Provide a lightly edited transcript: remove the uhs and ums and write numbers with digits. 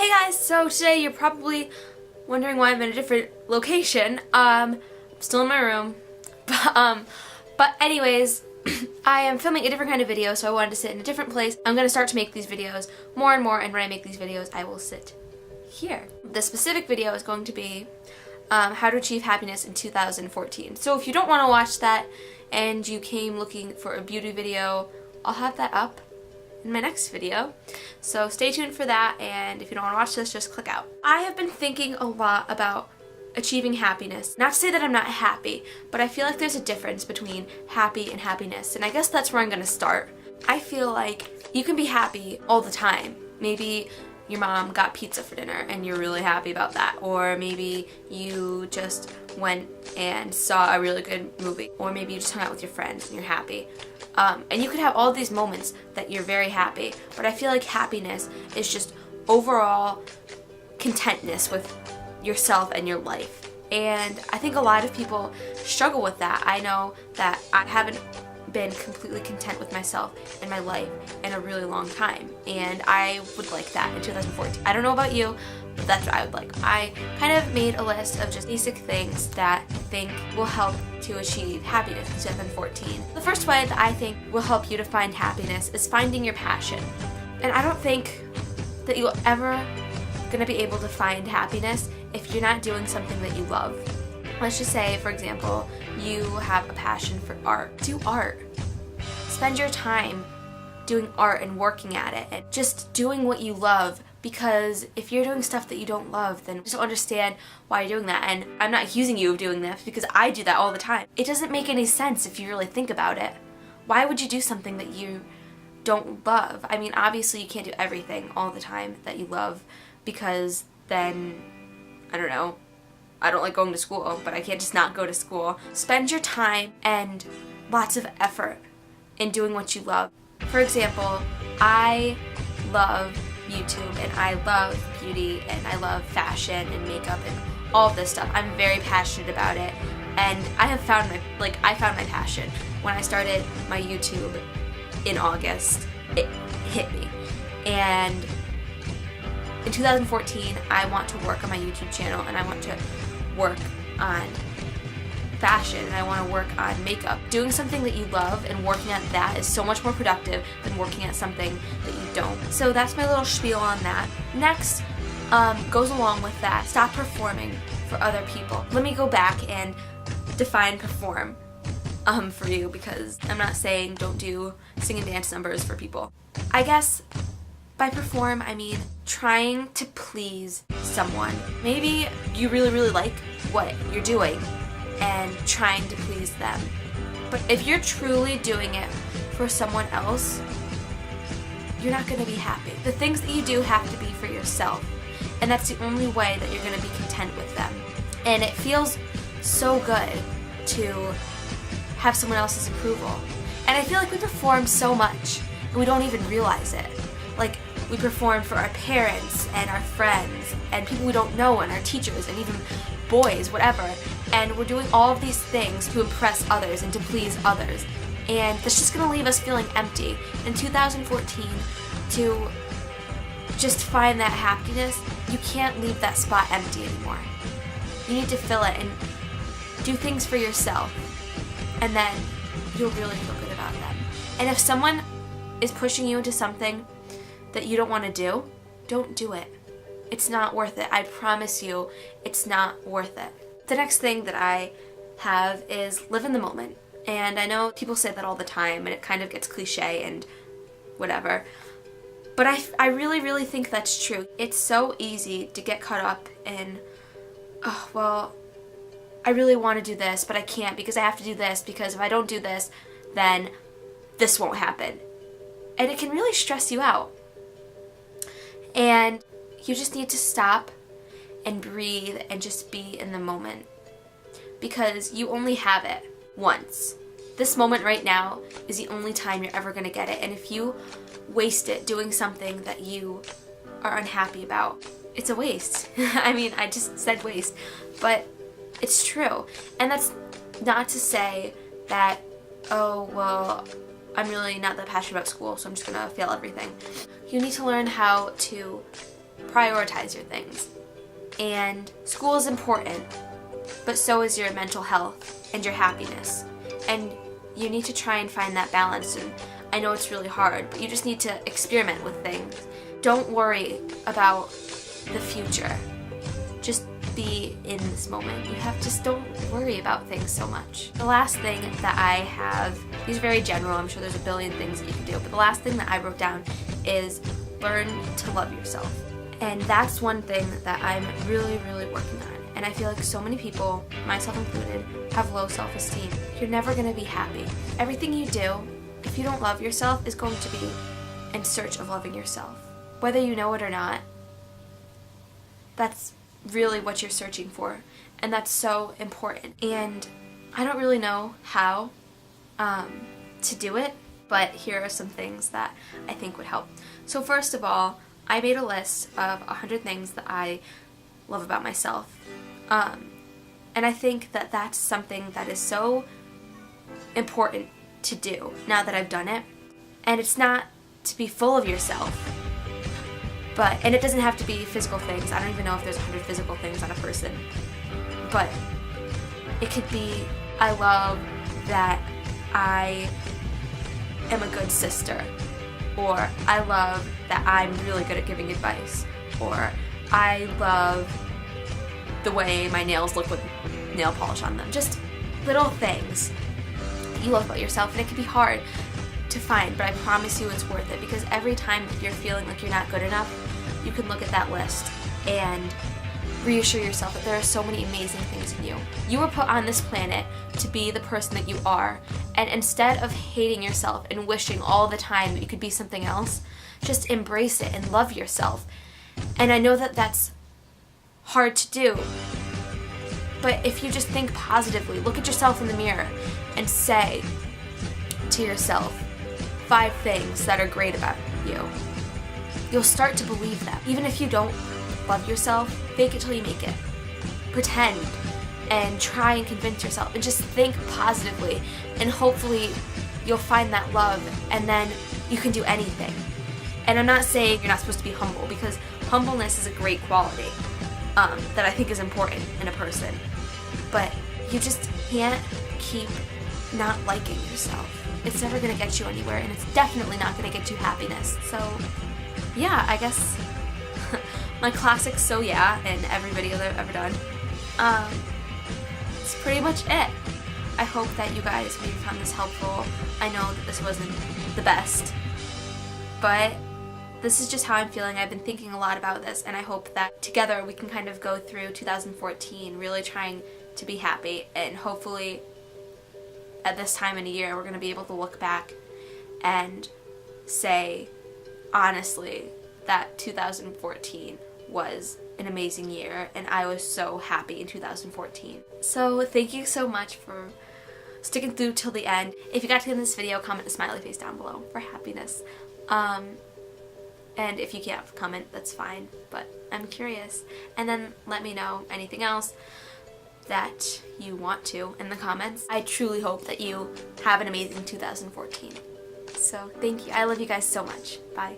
Hey guys, so today you're probably wondering why I'm in a different location. I'm still in my room. But anyways, I am filming a different kind of video, so I wanted to sit in a different place. I'm gonna start to make these videos more and more, and when I make these videos, I will sit here. The specific video is going to be how to achieve happiness in 2014. So if you don't want to watch that and you came looking for a beauty video, I'll have that up in my next video. So stay tuned for that, and if you don't want to watch this, just click out. I have been thinking a lot about achieving happiness. Not to say that I'm not happy, but I feel like there's a difference between happy and happiness, and I guess that's where I'm gonna start. I feel like you can be happy all the time. Maybe your mom got pizza for dinner and you're really happy about that, or maybe you just went and saw a really good movie, or maybe you just hung out with your friends and you're happy. And you could have all these moments that you're very happy, but I feel like happiness is just overall contentness with yourself and your life. And I think a lot of people struggle with that. I know that I haven't been completely content with myself and my life in a really long time, and I would like that in 2014. I don't know about you, but that's what I would like. I kind of made a list of just basic things that I think will help to achieve happiness in 2014. The first way that I think will help you to find happiness is finding your passion. And I don't think that you're ever gonna be able to find happiness if you're not doing something that you love. Let's just say, for example, you have a passion for art. Do art. Spend your time doing art and working at it and just doing what you love, because if you're doing stuff that you don't love, then just don't understand why you're doing that. And I'm not accusing you of doing this, because I do that all the time. It doesn't make any sense if you really think about it. Why would you do something that you don't love? I mean, obviously you can't do everything all the time that you love, because then, I don't know, I don't like going to school, but I can't just not go to school. Spend your time and lots of effort in doing what you love. For example, I love YouTube, and I love beauty, and I love fashion and makeup and all of this stuff. I'm very passionate about it, and I found my passion. When I started my YouTube in August, it hit me. And in 2014, I want to work on my YouTube channel, and I want to work on fashion, and I want to work on makeup. Doing something that you love and working at that is so much more productive than working at something that you don't. So that's my little spiel on that. Next, goes along with that, stop performing for other people. Let me go back and define perform for you, because I'm not saying don't do sing and dance numbers for people. I guess by perform, I mean trying to please someone. Maybe you really like what you're doing and trying to please them. But if you're truly doing it for someone else, you're not going to be happy. The things that you do have to be for yourself, and that's the only way that you're going to be content with them. And it feels so good to have someone else's approval. And I feel like we perform so much and we don't even realize it. Like, we perform for our parents and our friends and people we don't know, and our teachers, and even boys, whatever. And we're doing all of these things to impress others and to please others. And that's just gonna leave us feeling empty. In 2014, to just find that happiness, you can't leave that spot empty anymore. You need to fill it and do things for yourself, and then you'll really feel good about them. And if someone is pushing you into something that you don't want to do, don't do it. It's not worth it. I promise you, it's not worth it. The next thing that I have is live in the moment. And I know people say that all the time, and it kind of gets cliche and whatever. But I really think that's true. It's so easy to get caught up in, oh, well, I really want to do this, but I can't because I have to do this, because if I don't do this, then this won't happen. And it can really stress you out. And you just need to stop and breathe and just be in the moment, because you only have it once. This moment right now is the only time you're ever going to get it, and if you waste it doing something that you are unhappy about, it's a waste. I mean, I just said waste, but it's true. And that's not to say that, oh, well, I'm really not that passionate about school, so I'm just gonna fail everything. You need to learn how to prioritize your things. And school is important, but so is your mental health and your happiness. And you need to try and find that balance. And I know it's really hard, but you just need to experiment with things. Don't worry about the future. Just be in this moment. Just don't worry about things so much. The last thing that I have, these are very general, I'm sure there's a billion things that you can do, but the last thing that I wrote down is learn to love yourself. And that's one thing that I'm really, really working on. And I feel like so many people, myself included, have low self-esteem. You're never gonna be happy. Everything you do, if you don't love yourself, is going to be in search of loving yourself. Whether you know it or not, that's really what you're searching for. And that's so important. And I don't really know how to do it, but here are some things that I think would help. So first of all, I made a list of 100 things that I love about myself. And I think that that's something that is so important to do now that I've done it. And it's not to be full of yourself, and it doesn't have to be physical things. I don't even know if there's 100 physical things on a person. But it could be, I love that I am a good sister. Or I love that I'm really good at giving advice. Or I love the way my nails look with nail polish on them. Just little things that you love about yourself, and it can be hard to find, but I promise you it's worth it, because every time that you're feeling like you're not good enough, you can look at that list and reassure yourself that there are so many amazing things in you. You were put on this planet to be the person that you are, and instead of hating yourself and wishing all the time that you could be something else, just embrace it and love yourself. And I know that that's hard to do, but if you just think positively, look at yourself in the mirror and say to yourself 5 things that are great about you, you'll start to believe them. Even if you don't love yourself, fake it till you make it. Pretend and try and convince yourself, and just think positively, and hopefully you'll find that love, and then you can do anything. And I'm not saying you're not supposed to be humble, because humbleness is a great quality that I think is important in a person. But you just can't keep not liking yourself. It's never gonna get you anywhere, and it's definitely not gonna get you happiness. So yeah, I guess my classic so yeah in every video that I've ever done. That's pretty much it. I hope that you guys maybe found this helpful. I know that this wasn't the best, but this is just how I'm feeling. I've been thinking a lot about this, and I hope that together we can kind of go through 2014 really trying to be happy, and hopefully at this time in a year we're going to be able to look back and say honestly that 2014 was an amazing year, and I was so happy in 2014. So thank you so much for sticking through till the end. If you got to the end of this video, comment a smiley face down below for happiness. And if you can't comment, that's fine, but I'm curious. And then let me know anything else that you want to in the comments. I truly hope that you have an amazing 2014. So thank you. I love you guys so much. Bye.